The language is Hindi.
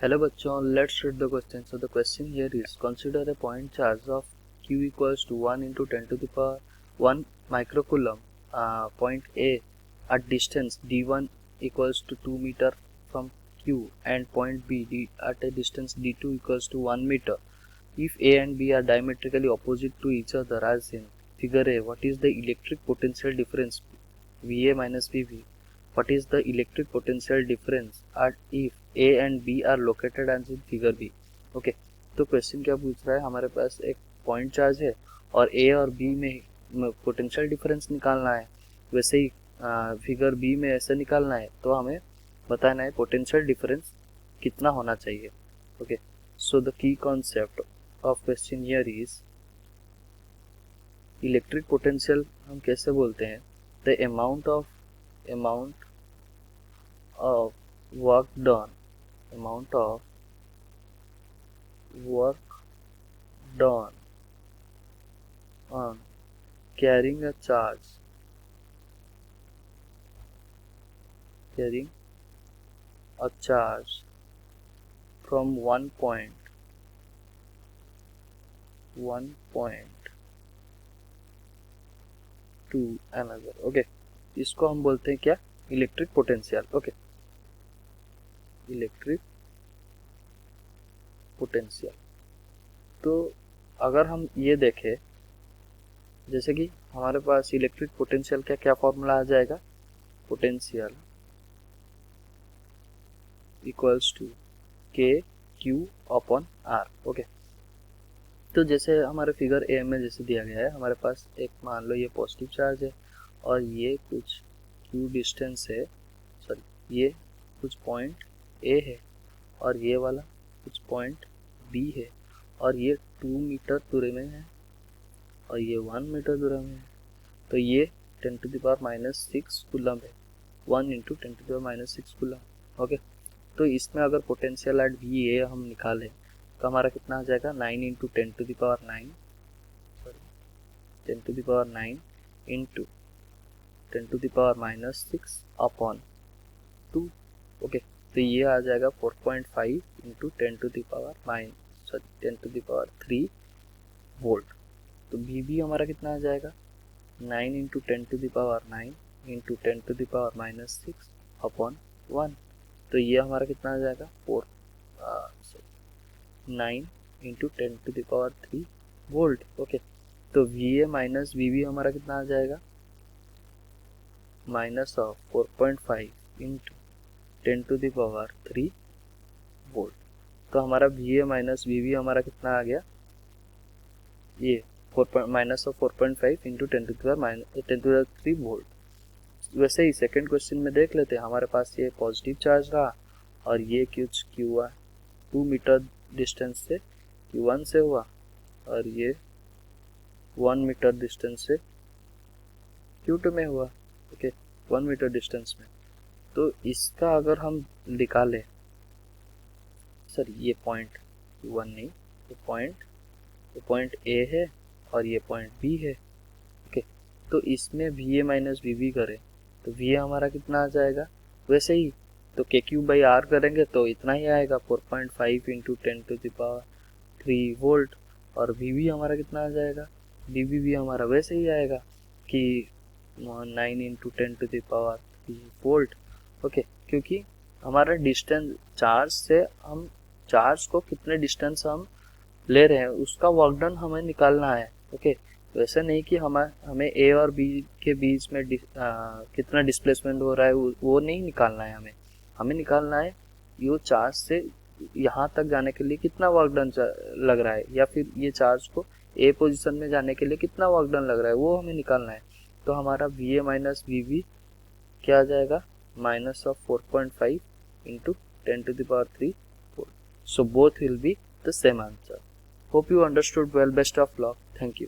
Hello बच्चों, let's read the question. So the question here is, consider a point charge of q equals to 1 into 10 to the power 1 microcoulomb. Point A at distance d1 equals to 2 meter from q, and point B at a distance d2 equals to 1 meter. If A and B are diametrically opposite to each other as in figure A, what is the electric potential difference VA minus VB? What is the electric potential difference at if A and B are located as in figure B? Okay, तो क्वेश्चन क्या पूछ रहा है, हमारे पास एक पॉइंट चार्ज है और A और B में पोटेंशियल डिफरेंस निकालना है. वैसे ही फिगर B में ऐसे निकालना है, तो हमें बताना है पोटेंशियल डिफरेंस कितना होना चाहिए. Okay, so the key concept of question here is electric potential हम कैसे बोलते हैं, the amount of work done on carrying a charge from one point to another. Okay, इसको हम बोलते हैं क्या, electric potential. Okay, electric potential. तो अगर हम ये देखें, जैसे कि हमारे पास इलेक्ट्रिक पोटेंशियल का क्या फॉर्मूला आ जाएगा, पोटेंशियल इक्वल्स टू के क्यू अपॉन आर. ओके, तो जैसे हमारे फिगर ए में जैसे दिया गया है, हमारे पास एक मान लो ये पॉजिटिव चार्ज है और ये कुछ क्यू डिस्टेंस है, सॉरी ये कुछ पॉइंट ए है और ये वाला कुछ पॉइंट बी है और ये 2 मीटर दूरी में है और ये 1 मीटर दूरी में है. तो ये 10 to the power -6 कूलम है, 1 into 10 to the power -6 coulomb. Okay, तो इसमें अगर पोटेंशियल एट वी ए हम निकालें तो हमारा कितना आ जाएगा, 9 into 10 to the power 9 into 10 to the power -6 upon 2. Okay, तो ये आ जाएगा 4.5 into 10 to the power 3 volt. तो VB हमारा कितना आ जाएगा, 9 into 10 to the power 9 into 10 to the power -6 upon 1. तो ये हमारा कितना आ जाएगा, 9 into 10 to the power 3 volt. Okay, तो VA माइनस VB हमारा कितना आ जाएगा, minus of 4.5 into 10 to the power 3 volt. तो हमारा VA माइनस VB हमारा कितना आ गया, ये minus of 4.5 into 10 to the power 3 volt. वैसे ही सेकेंड क्वेश्चन में देख लेते हैं, हमारे पास ये पॉजिटिव चार्ज रहा और ये कुछ Q 2 मीटर डिस्टेंस से Q1 से हुआ और ये 1 मीटर डिस्टेंस से Q2 में हुआ. ओके, 1 मीटर डिस्टेंस में. तो इसका अगर हम निकालें, सर ये पॉइंट Q1 नहीं, ये पॉइंट A है और ये पॉइंट B है. ओके, तो इसमें VA माइनस VB करें तो VA हमारा कितना आ जाएगा, वैसे ही तो KQ/R करेंगे तो इतना ही आएगा, 4.5 into 10 to the power 3 volt. और VB हमारा कितना आ जाएगा, VB भी हमारा वैसे ही आएगा कि 9 into 10 to the power 3 volt. Okay, क्योंकि हमारा डिस्टेंस चार्ज से, हम चार्ज को कितने डिस्टेंस हम ले रहे हैं उसका वर्क डन हमें निकालना है. ओके, वैसे नहीं कि हमें ए और बी के बीच में कितना डिस्प्लेसमेंट हो रहा है वो नहीं निकालना है. हमें निकालना है ये चार्ज से यहाँ तक जाने के लिए कितना वर्क डन लग रहा है, या फिर ये चार्ज को ए पोजीशन में जाने के लिए कितना वर्क डन लग रहा है, वो हमें निकालना है. तो हमारा VA माइनस VB क्या आ जाएगा, minus of 4.5 into 10 to the power 3 volt. So both will be the same answer. Hope you understood well. Best of luck. Thank you.